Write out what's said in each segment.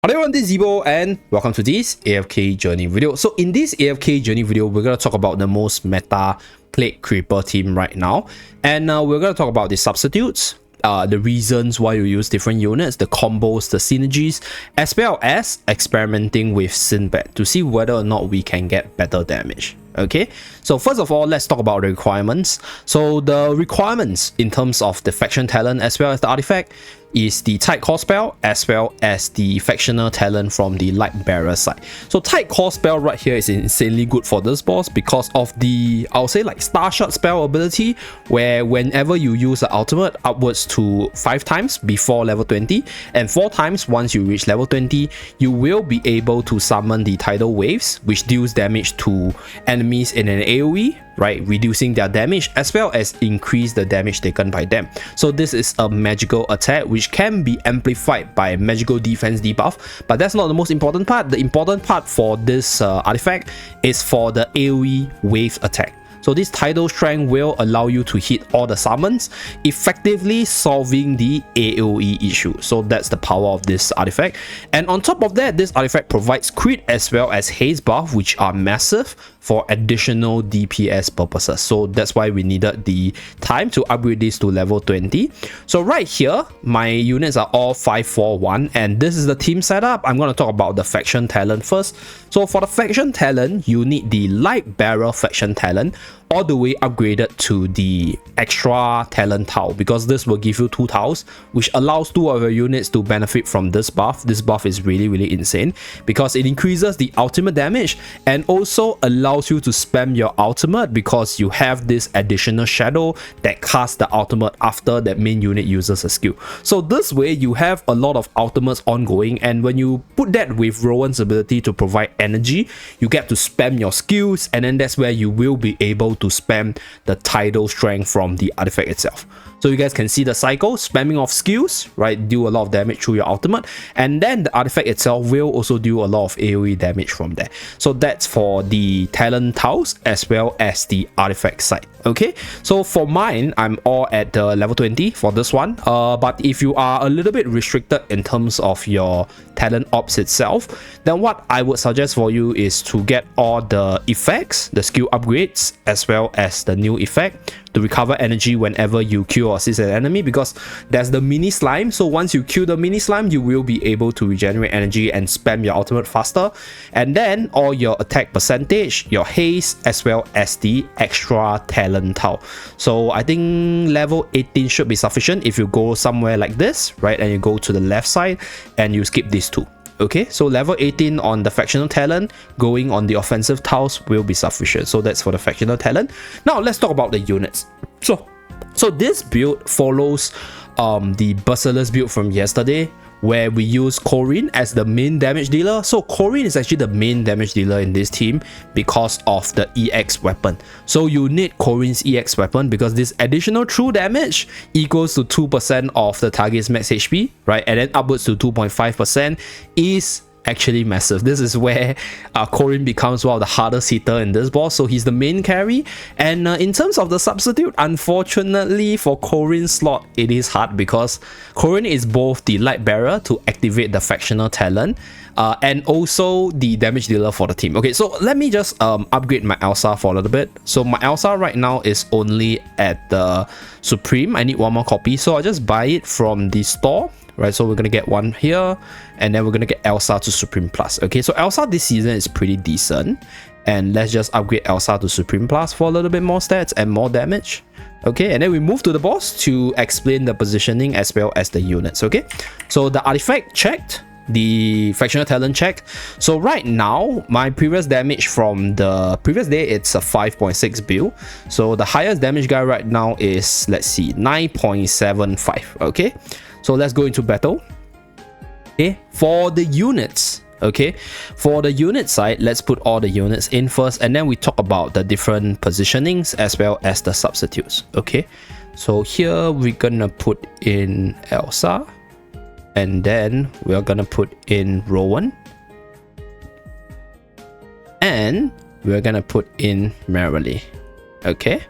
Hello everyone, this is Zeeebo and welcome to this AFK journey video. So in this AFK journey video, we're going to talk about the most meta Plague Creeper team right now. And we're going to talk about the substitutes, the reasons why you use different units, the combos, the synergies, as well as experimenting with Sinbad to see whether or not we can get better damage. Okay, so first of all, let's talk about the requirements. So the requirements in terms of the faction talent as well as the artifact is the tight core spell as well as the factional talent from the Lightbearer side. So tight core spell right here is insanely good for this boss because of the, I'll say like Starshot spell ability, where whenever you use the ultimate upwards to 5 times before level 20 and 4 times once you reach level 20, you will be able to summon the tidal waves, which deals damage to enemies in an AoE, right, reducing their damage as well as increase the damage taken by them. So this is a magical attack which can be amplified by magical defense debuff, but that's not the most important part. The important part for this artifact is for the AoE wave attack. So this tidal strength will allow you to hit all the summons, effectively solving the AoE issue. So that's the power of this artifact. And on top of that, this artifact provides crit as well as haste buff, which are massive for additional DPS purposes. So that's why we needed the time to upgrade this to level 20. So right here, my units are all 541, and this is the team setup. I'm going to talk about the faction talent first. So for the faction talent, you need the Lightbearer faction talent, all the way upgraded to the extra talent tile, because this will give you 2 tiles, which allows 2 of your units to benefit from this buff. This buff is really insane because it increases the ultimate damage and also allows you to spam your ultimate because you have this additional shadow that casts the ultimate after that main unit uses a skill. So this way you have a lot of ultimates ongoing, and when you put that with Rowan's ability to provide energy, you get to spam your skills, and then that's where you will be able to spam the tidal strength from the artifact itself. So you guys can see the cycle, spamming of skills, right, do a lot of damage through your ultimate, and then the artifact itself will also do a lot of AoE damage from there. So that's for the talent tiles as well as the artifact side. Okay, so for mine, I'm all at the level 20 for this one, but if you are a little bit restricted in terms of your talent ops itself, then what I would suggest for you is to get all the effects, the skill upgrades, as well as the new effect to recover energy whenever you kill or assist an enemy, because there's the mini slime. So once you kill the mini slime, you will be able to regenerate energy and spam your ultimate faster, and then all your attack percentage, your haste, as well as the extra talent tile. So I think level 18 should be sufficient if you go somewhere like this, right, and you go to the left side and you skip these 2. Okay, so level 18 on the factional talent, going on the offensive tiles will be sufficient. So that's for the factional talent. Now let's talk about the units. So this build follows the Basilisk build from yesterday, where we use Corin as the main damage dealer. So Corin is actually the main damage dealer in this team because of the EX weapon. So you need Corin's EX weapon because this additional true damage equals to 2% of the target's max HP, right? And then upwards to 2.5% is actually massive. This is where Corin becomes one of the hardest hitter in this boss. So he's the main carry, and in terms of the substitute, unfortunately for Corin's slot, it is hard because Corin is both the Lightbearer to activate the factional talent and also the damage dealer for the team. Okay, so let me just upgrade my Elsa for a little bit. So my Elsa right now is only at the Supreme. I need 1 more copy, so I'll just buy it from the store. Right, so we're gonna get 1 here, and then we're gonna get Elsa to Supreme Plus. Okay, so Elsa this season is pretty decent, and let's just upgrade Elsa to Supreme Plus for a little bit more stats and more damage. Okay, and then we move to the boss to explain the positioning as well as the units. Okay, so the artifact checked, the factional talent checked. So right now, my previous damage from the previous day, it's a 5.6 build. So the highest damage guy right now is, let's see, 9.75. okay, so let's go into battle. Okay, for the units, okay, for the unit side, let's put all the units in first, and then we talk about the different positionings as well as the substitutes. Okay, so here we're gonna put in Elsa, and then we're gonna put in Rowan, and we're gonna put in Marilee. Okay,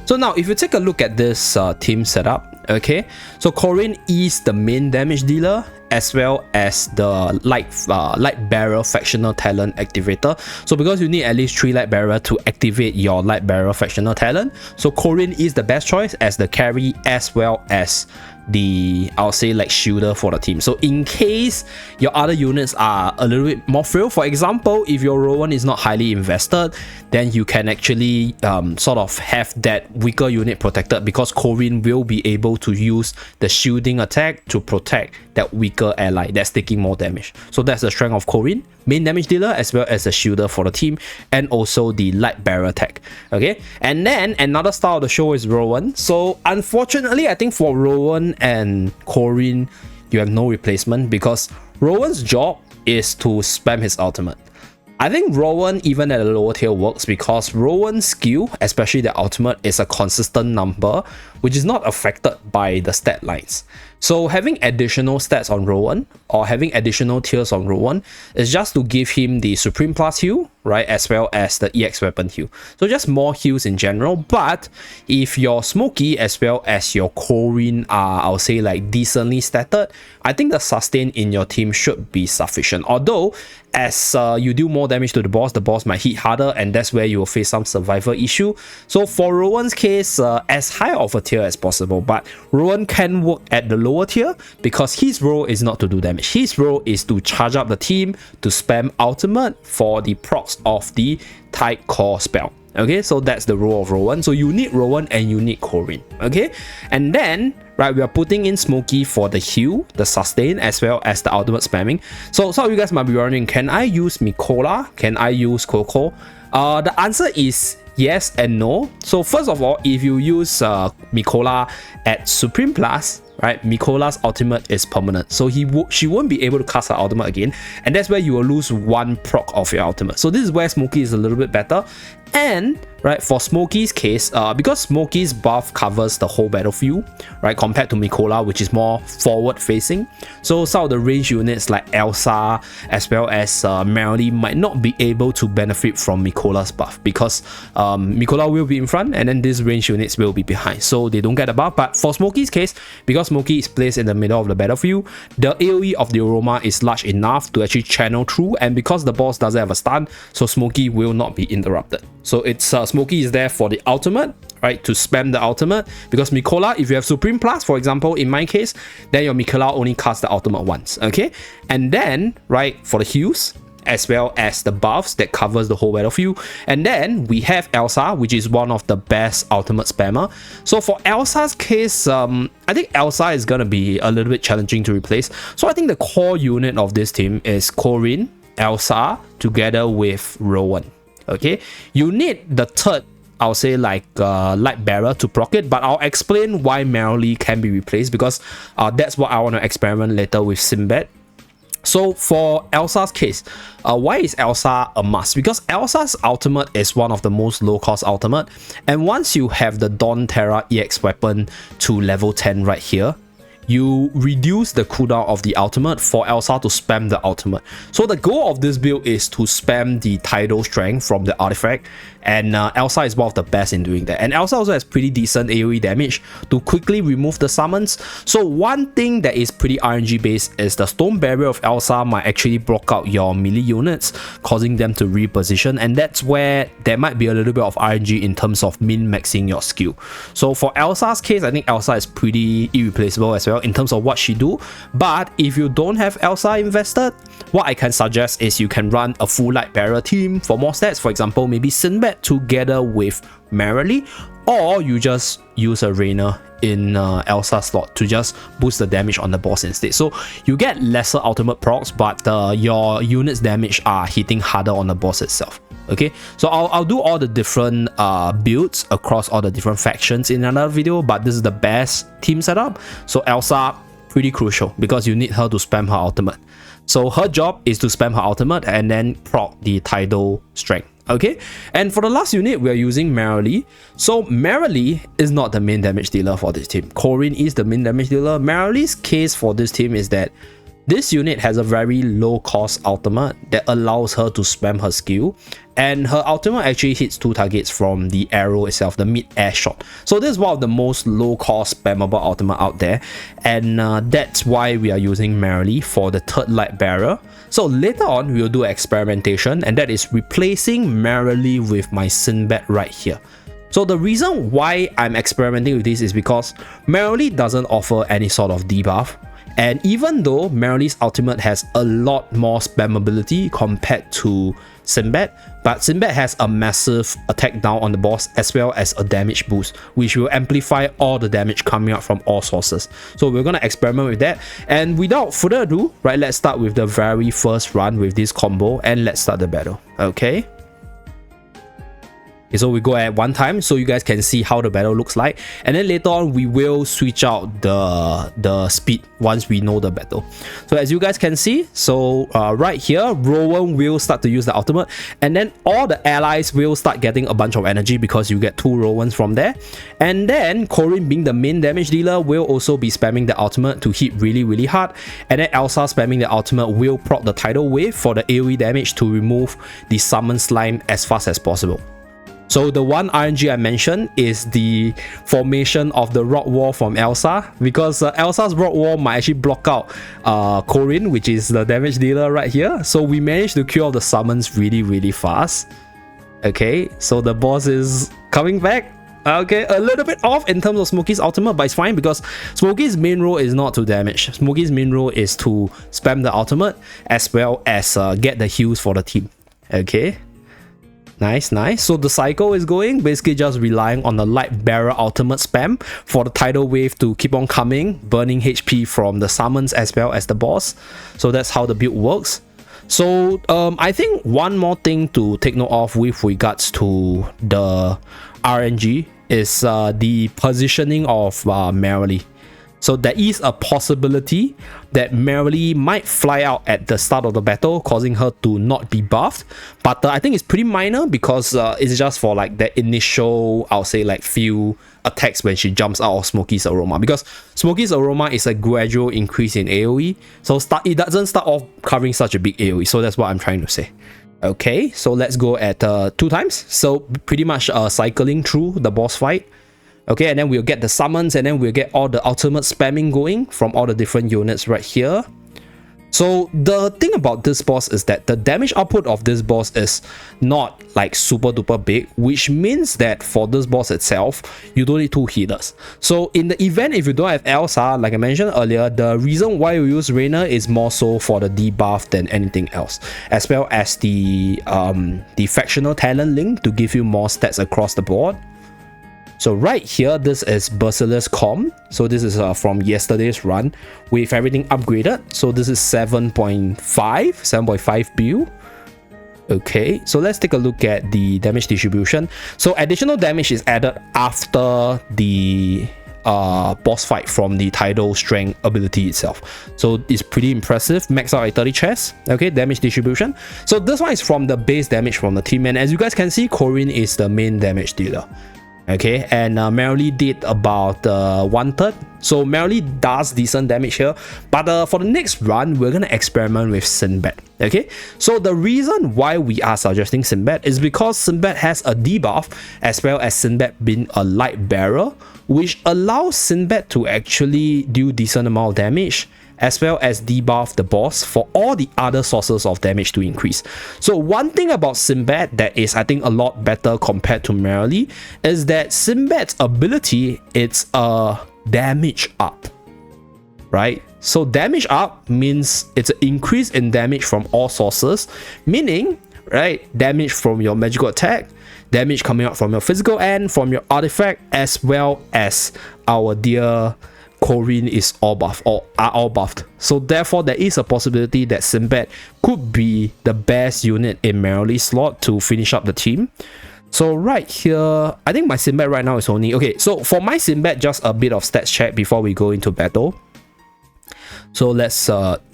so now if you take a look at this team setup, okay, so Corin is the main damage dealer, as well as the Lightbearer Factional Talent Activator. So because you need at least 3 Lightbearer to activate your Lightbearer Factional Talent, so Corin is the best choice as the carry as well as the, I'll say, like shielder for the team. So in case your other units are a little bit more frail, for example, if your Rowan is not highly invested, then you can actually sort of have that weaker unit protected, because Corin will be able to use the shielding attack to protect that weaker ally that's taking more damage. So that's the strength of Corin, main damage dealer as well as the shielder for the team, and also the Lightbearer attack. Okay, and then another star of the show is Rowan. So unfortunately, I think for Rowan and Corin, you have no replacement, because Rowan's job is to spam his ultimate. I think Rowan, even at a lower tier, works because Rowan's skill, especially the ultimate, is a consistent number, which is not affected by the stat lines. So having additional stats on Rowan, or having additional tiers on Rowan, is just to give him the Supreme Plus heal, right, as well as the EX weapon heal. So just more heals in general. But if your Smokey as well as your Corin are, I'll say, like decently statted, I think the sustain in your team should be sufficient. Although as you do more damage to the boss might hit harder, and that's where you will face some survival issue. So for Rowan's case, as high of a tier as possible, but Rowan can work at the lower tier because his role is not to do damage. His role is to charge up the team, to spam ultimate for the procs of the Tight Core spell. Okay, so that's the role of Rowan. So you need Rowan and you need Corin. Okay, and then right, we are putting in Smokey for the heal, the sustain, as well as the ultimate spamming. So some of you guys might be wondering, can I use Mikola? Can I use Coco? The answer is yes and no. So first of all, if you use Mikola at Supreme Plus, right, Mikola's ultimate is permanent, so she won't be able to cast her ultimate again, and that's where you will lose 1 proc of your ultimate. So this is where Smokey is a little bit better. And right, for Smokey's case, because Smokey's buff covers the whole battlefield, right, compared to Mikola, which is more forward facing, so some of the range units like Elsa as well as Marilee might not be able to benefit from Mikola's buff, because Mikola will be in front and then these range units will be behind, so they don't get a buff. But for Smokey's case, because Smokey is placed in the middle of the battlefield, the AoE of the aroma is large enough to actually channel through, and because the boss doesn't have a stun, so Smokey will not be interrupted. So it's Smokey is there for the ultimate, right, to spam the ultimate, because Mikola, if you have Supreme Plus, for example, in my case, then your Mikola only casts the ultimate once. Okay, and then right, for the heals as well as the buffs that covers the whole battlefield. And then we have Elsa, which is one of the best ultimate spammer. So for Elsa's case, I think Elsa is gonna be a little bit challenging to replace. So I think the core unit of this team is Corin, Elsa, together with Rowan. Okay, you need the third, I'll say, like Lightbearer to proc it, but I'll explain why Marilee can be replaced, because that's what I want to experiment later with Sinbad. So for Elsa's case, why is Elsa a must? Because Elsa's ultimate is one of the most low cost ultimate, and once you have the Dawn Terra EX weapon to level 10 right here, you reduce the cooldown of the ultimate for Elsa to spam the ultimate. So the goal of this build is to spam the tidal strength from the artifact, and Elsa is one of the best in doing that. And Elsa also has pretty decent AoE damage to quickly remove the summons. So one thing that is pretty RNG based is the Stone Barrier of Elsa might actually block out your melee units, causing them to reposition, and that's where there might be a little bit of RNG in terms of min-maxing your skill. So for Elsa's case, I think Elsa is pretty irreplaceable as well in terms of what she do. But if you don't have Elsa invested, what I can suggest is you can run a full Lightbearer team for more stats. For example, maybe Sinbad together with Marilee, or you just use a Rainer in Elsa slot to just boost the damage on the boss instead. So you get lesser ultimate procs, but your units damage are hitting harder on the boss itself. Okay, so I'll do all the different builds across all the different factions in another video, but this is the best team setup. So Elsa, pretty crucial because you need her to spam her ultimate. So her job is to spam her ultimate and then proc the tidal strength. Okay, and for the last unit, we are using Marilee. So Marilee is not the main damage dealer for this team. Corin is the main damage dealer. Marilee's case for this team is that This unit has a very low cost ultimate that allows her to spam her skill, and her ultimate actually hits 2 targets from the arrow itself, the mid-air shot. So this is one of the most low cost spammable ultimate out there, and that's why we are using Marilee for the third Lightbearer. So later on we'll do experimentation, and that is replacing Marilee with my Sinbad right here. So the reason why I'm experimenting with this is because Marilee doesn't offer any sort of debuff. And even though Marilee's ultimate has a lot more spammability compared to Sinbad, but Sinbad has a massive attack down on the boss as well as a damage boost, which will amplify all the damage coming out from all sources. So we're gonna experiment with that. And without further ado, right, let's start with the very first run with this combo, and let's start the battle. Okay. So we go at one time so you guys can see how the battle looks like, and then later on we will switch out the speed once we know the battle. So as you guys can see, so right here Rowan will start to use the ultimate, and then all the allies will start getting a bunch of energy because you get 2 Rowans from there. And then Corinne, being the main damage dealer, will also be spamming the ultimate to hit really hard, and then Elsa spamming the ultimate will proc the tidal wave for the AoE damage to remove the summon slime as fast as possible. So the one RNG I mentioned is the formation of the rock wall from Elsa, because Elsa's rock wall might actually block out Corinne, which is the damage dealer right here. So we managed to kill the summons really fast. Okay, so the boss is coming back. Okay, a little bit off in terms of Smokey's ultimate, but it's fine because Smokey's main role is not to damage. Smokey's main role is to spam the ultimate as well as get the heals for the team. Okay. Nice. So the cycle is going, basically just relying on the Lightbearer ultimate spam for the tidal wave to keep on coming, burning HP from the summons as well as the boss. So that's how the build works. So I think one more thing to take note of with regards to the RNG is the positioning of Marilee. So there is a possibility that Marilee might fly out at the start of the battle, causing her to not be buffed. But I think it's pretty minor because it's just for like the initial, I'll say like few attacks when she jumps out of Smokey's Aroma. Because Smokey's Aroma is a gradual increase in AoE. So it doesn't start off covering such a big AoE. So that's what I'm trying to say. Okay, so let's go at 2 times. So pretty much cycling through the boss fight. Okay, and then we'll get the summons, and then we'll get all the ultimate spamming going from all the different units right here. So the thing about this boss is that the damage output of this boss is not like super duper big, which means that for this boss itself, you don't need 2 healers. So in the event if you don't have Elsa, like I mentioned earlier, the reason why we use Reina is more so for the debuff than anything else, as well as the factional talent link to give you more stats across the board. So right here, this is Basilisk Com. So this is from yesterday's run with everything upgraded. So this is 7.5 build. Okay, so let's take a look at the damage distribution. So additional damage is added after the boss fight from the tidal strength ability itself. So it's pretty impressive. Max out at 30 chests. Okay, damage distribution. So this one is from the base damage from the team, and as you guys can see, Corinne is the main damage dealer. Okay, and Marilee did about 1/3. So Marilee does decent damage here, but for the next run we're gonna experiment with Sinbad. Okay, so the reason why we are suggesting Sinbad is because Sinbad has a debuff as well as Sinbad being a Lightbearer, which allows Sinbad to actually do decent amount of damage as well as debuff the boss for all the other sources of damage to increase. So one thing about Sinbad that is I think a lot better compared to Marilee is that Sinbad's ability, it's a damage up, right? So damage up means it's an increase in damage from all sources, meaning, right, damage from your magical attack, damage coming out from your physical end, from your artifact, as well as our dear Corinne is all buffed or are all buffed. So therefore there is a possibility that Sinbad could be the best unit in Marilee's slot to finish up the team. So right here, I think my Sinbad right now is only okay. So for my Sinbad, just a bit of stats check before we go into battle. So let's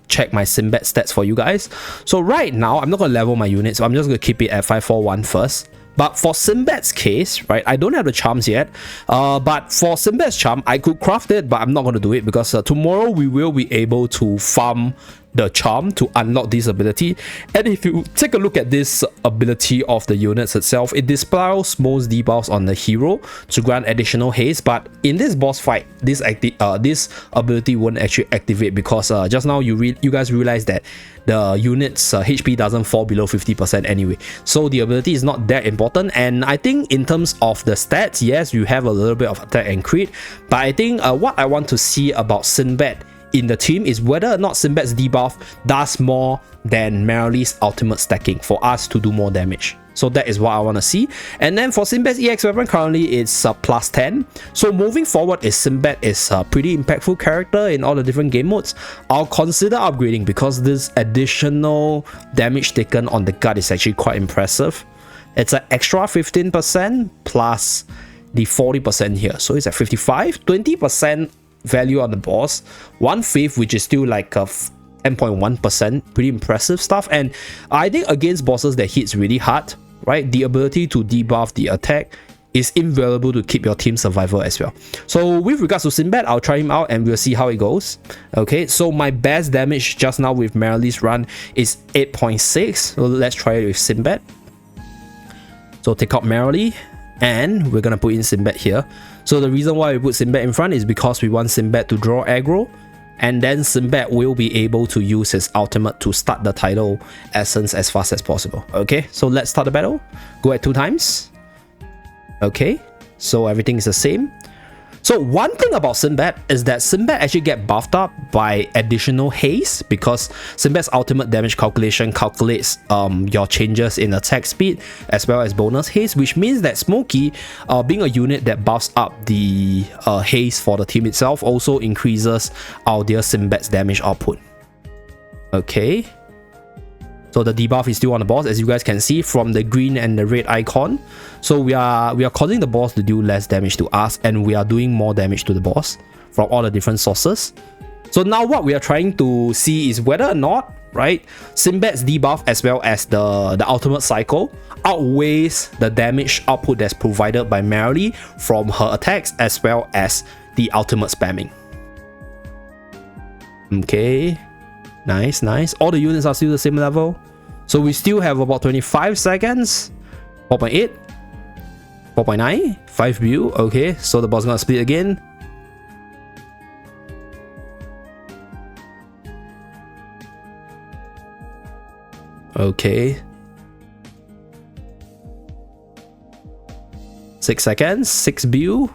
check my Sinbad stats for you guys. So right now I'm not gonna level my units, so I'm just gonna keep it at 541 first. But for Sinbad's case, right, I don't have the charms yet. But for Sinbad's charm, I could craft it, but I'm not going to do it because tomorrow we will be able to farm the charm to unlock this ability. And if you take a look at this ability of the units itself, it dispels most debuffs on the hero to grant additional haste, but in this boss fight, this ability won't actually activate because just now you guys realize that the unit's HP doesn't fall below 50% anyway, so the ability is not that important. And I think in terms of the stats, yes, you have a little bit of attack and crit, but I think what I want to see about Sinbad in the team is whether or not Sinbad's debuff does more than Marilee's ultimate stacking for us to do more damage. So that is what I want to see. And then for Sinbad's EX weapon, currently it's plus 10. So moving forward, Sinbad is a pretty impactful character in all the different game modes. I'll consider upgrading because this additional damage taken on the gut is actually quite impressive. It's an extra 15% plus the 40% here. So it's at 55, 20% value on the boss, 1/5, which is still like a 10.1%, pretty impressive stuff. And I think against bosses that hits really hard, right, the ability to debuff the attack is invaluable to keep your team survival as well. So with regards to Sinbad, I'll try him out and we'll see how it goes. Okay, so my best damage just now with Marilee's run is 8.6. So let's try it with Sinbad. So take out Marilee and we're gonna put in Sinbad here. So the reason why we put Sinbad in front is because we want Sinbad to draw aggro, and then Sinbad will be able to use his ultimate to start the tidal essence as fast as possible. Okay, so let's start the battle. Go at 2 times. Okay, so everything is the same. So one thing about Sinbad is that Sinbad actually get buffed up by additional haste because Sinbad's ultimate damage calculation calculates your changes in attack speed as well as bonus haste, which means that Smokey, being a unit that buffs up the haste for the team itself, also increases our dear Sinbad's damage output. Okay, so the debuff is still on the boss, as you guys can see from the green and the red icon. So we are causing the boss to do less damage to us, and we are doing more damage to the boss from all the different sources. So now what we are trying to see is whether or not, right, Sinbad's debuff as well as the ultimate cycle outweighs the damage output that's provided by Marilee from her attacks as well as the ultimate spamming. Okay, nice. All the units are still the same level. So we still have about 25 seconds. 4.8, 4.9, 5 view. Okay, so the boss is gonna split again. Okay, 6 seconds, 6 view.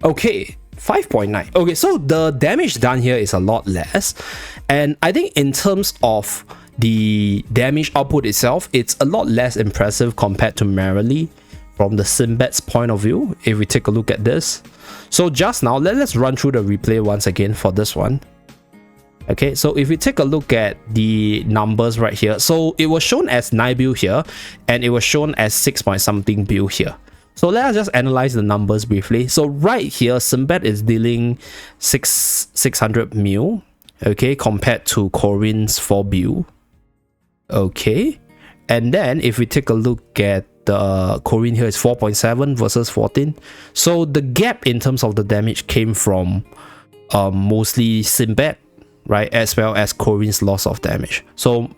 Okay, 5.9. Okay, so the damage done here is a lot less, and I think in terms of the damage output itself, it's a lot less impressive compared to Marilee from the Sinbad's point of view. If we take a look at this, so just now let's run through the replay once again for this one. Okay, so if we take a look at the numbers right here, so it was shown as 9 build here and it was shown as 6 point something build here. So let us just analyze the numbers briefly. So right here, Sinbad is dealing 600 mil, okay, compared to Corinne's 4 build. Okay, and then if we take a look at the Corinne here, is 4.7 versus 14. So the gap in terms of the damage came from mostly Sinbad, right, as well as Corinne's loss of damage. So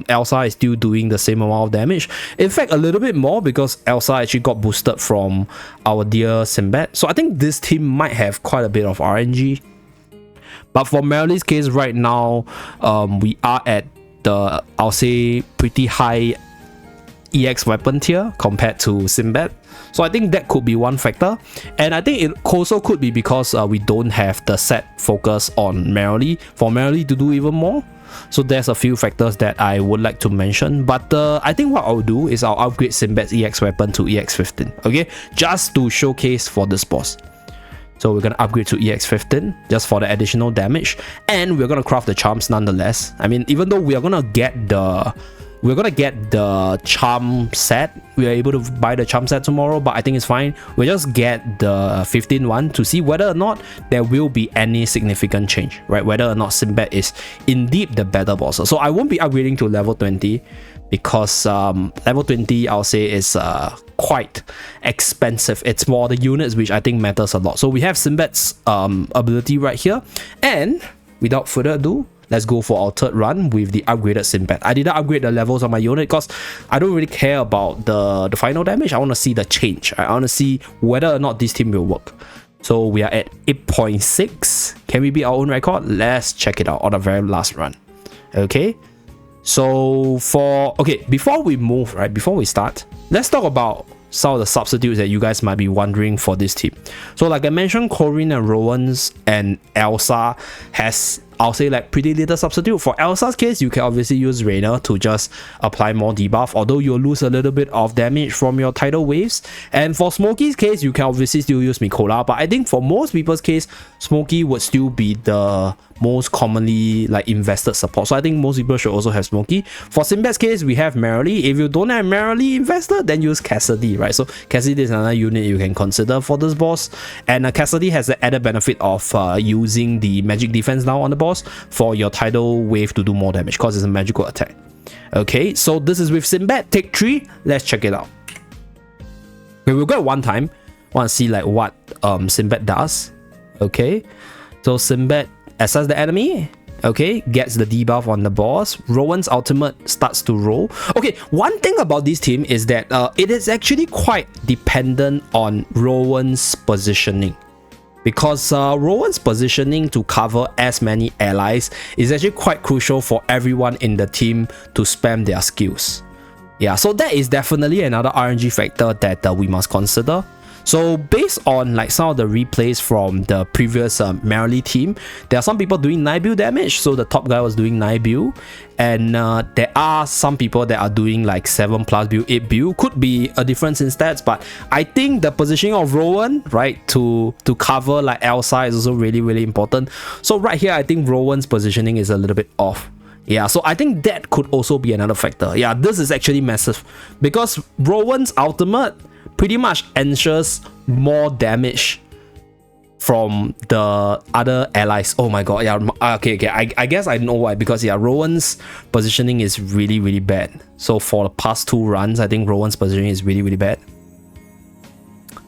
Elsa is still doing the same amount of damage, in fact a little bit more, because Elsa actually got boosted from our dear Sinbad. So I think this team might have quite a bit of RNG, but for Marilee's case right now, we are at the, I'll say, pretty high EX weapon tier compared to Sinbad. So I think that could be one factor, and I think it also could be because we don't have the set focus on Marilee for Marilee to do even more. So there's a few factors that I would like to mention, but I think what I'll do is I'll upgrade Sinbad's EX weapon to EX 15, okay, just to showcase for this boss. So we're gonna upgrade to EX 15 just for the additional damage, and we're gonna craft the charms nonetheless. I mean, even though we are gonna get the charm set, we are able to buy the charm set tomorrow, but I think it's fine. We'll just get the 15 one to see whether or not there will be any significant change, right? Whether or not Sinbad is indeed the better boss. So I won't be upgrading to level 20 because level 20, I'll say, is quite expensive. It's more the units which I think matters a lot. So we have Sinbad's ability right here, and without further ado, let's go for our third run with the upgraded Sinbad. I didn't upgrade the levels on my unit because I don't really care about the final damage. I want to see the change. I want to see whether or not this team will work. So we are at 8.6. Can we beat our own record? Let's check it out on the very last run. Okay. So before we move, right, before we start, let's talk about some of the substitutes that you guys might be wondering for this team. So like I mentioned, Corinne and Rowan's and Elsa has, I'll say, like pretty little substitute. For Elsa's case, you can obviously use Rainer to just apply more debuff, although you'll lose a little bit of damage from your tidal waves. And for Smokey's case, you can obviously still use Mikola, but I think for most people's case, Smokey would still be the most commonly like invested support. So I think most people should also have Smokey. For Sinbad's case, we have Marilee. If you don't have Marilee invested, then use Cassidy, right? So Cassidy is another unit you can consider for this boss. And Cassidy has the added benefit of using the magic defense now on the boss for your tidal wave to do more damage because it's a magical attack. Okay, so this is with Sinbad. Take 3. Let's check it out. Okay, we'll go one time. Want to see like what Sinbad does. Okay, so Sinbad assess the enemy. Okay, gets the debuff on the boss. Rowan's ultimate starts to roll. Okay, one thing about this team is that it is actually quite dependent on Rowan's positioning, because Rowan's positioning to cover as many allies is actually quite crucial for everyone in the team to spam their skills. Yeah, so that is definitely another RNG factor that we must consider. So based on like some of the replays from the previous Marilee team, there are some people doing 9 build damage. So the top guy was doing 9 build, and there are some people that are doing like 7 plus build, 8 build. Could be a difference in stats, but I think the positioning of Rowan, right, to cover like Elsa is also really important. So right here, I think Rowan's positioning is a little bit off. Yeah, so I think that could also be another factor. Yeah, this is actually massive because Rowan's ultimate pretty much ensures more damage from the other allies. Oh my god, yeah, okay, I guess I know why, because yeah, Rowan's positioning is really bad. So for the past 2 runs, I think Rowan's positioning is really bad.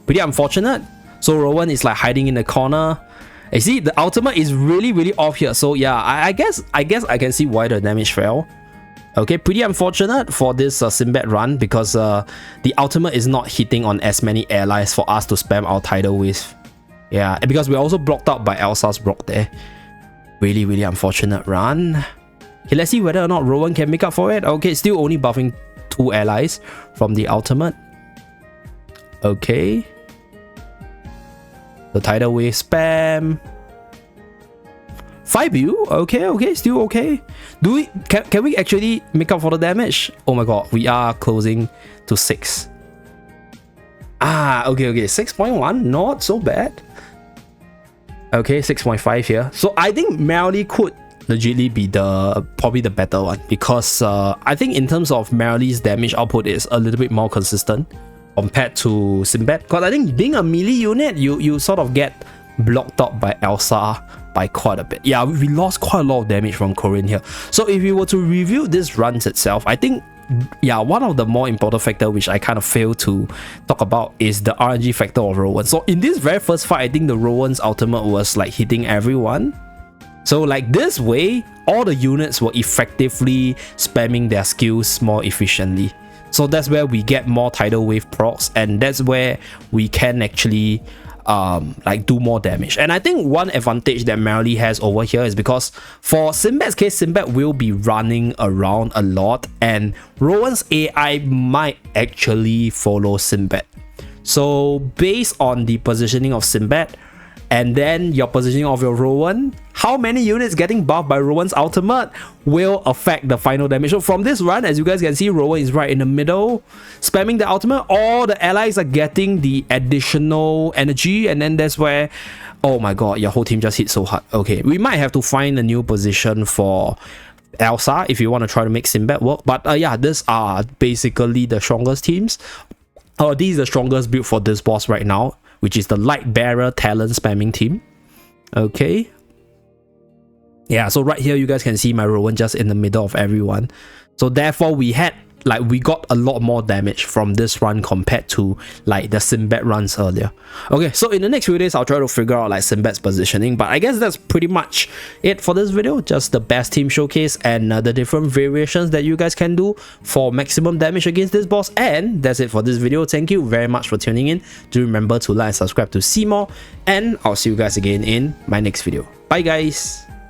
Pretty unfortunate. So Rowan is like hiding in the corner. You see, the ultimate is really off here. So yeah, I guess I can see why the damage fell. Okay, pretty unfortunate for this Sinbad run, because the ultimate is not hitting on as many allies for us to spam our tidal wave. Yeah, and because we're also blocked out by Elsa's block there. Really unfortunate run. Okay, let's see whether or not Rowan can make up for it. Okay, still only buffing 2 allies from the ultimate. Okay. The tidal wave spam. 5 build. Okay, still okay. Can we actually make up for the damage? Oh my god, we are closing to 6. Okay, 6.1, not so bad. Okay, 6.5 here. So I think Marilee could legitly be probably the better one, because I think in terms of Marilee's damage output is a little bit more consistent compared to Sinbad. Because I think being a melee unit, you sort of get blocked out by Elsa by quite a bit. Yeah, we lost quite a lot of damage from Corinne here. So if we were to review this runs itself, I think, yeah, one of the more important factor which I kind of failed to talk about is the RNG factor of Rowan. So in this very first fight, I think the Rowan's ultimate was like hitting everyone. So like this way, all the units were effectively spamming their skills more efficiently. So that's where we get more tidal wave procs, and that's where we can actually like do more damage. And I think one advantage that Marilee has over here is because for Sinbad's case, Sinbad will be running around a lot, and Rowan's AI might actually follow Sinbad. So based on the positioning of Sinbad and then your positioning of your Rowan, how many units getting buffed by Rowan's ultimate will affect the final damage. So from this run, as you guys can see, Rowan is right in the middle, spamming the ultimate. All the allies are getting the additional energy, and then that's where, oh my god, your whole team just hit so hard. Okay, we might have to find a new position for Elsa if you want to try to make Sinbad work. But yeah, these are basically the strongest teams. This is the strongest build for this boss right now, which is the Lightbearer talent spamming team. Okay. Yeah, so right here you guys can see my Rowan just in the middle of everyone. So therefore we had like we got a lot more damage from this run compared to like the Sinbad runs earlier. Okay, so in the next few days I'll try to figure out like Sinbad's positioning, but I guess that's pretty much it for this video. Just the best team showcase and the different variations that you guys can do for maximum damage against this boss. And that's it for this video. Thank you very much for tuning in. Do remember to like and subscribe to see more, and I'll see you guys again in my next video. Bye guys.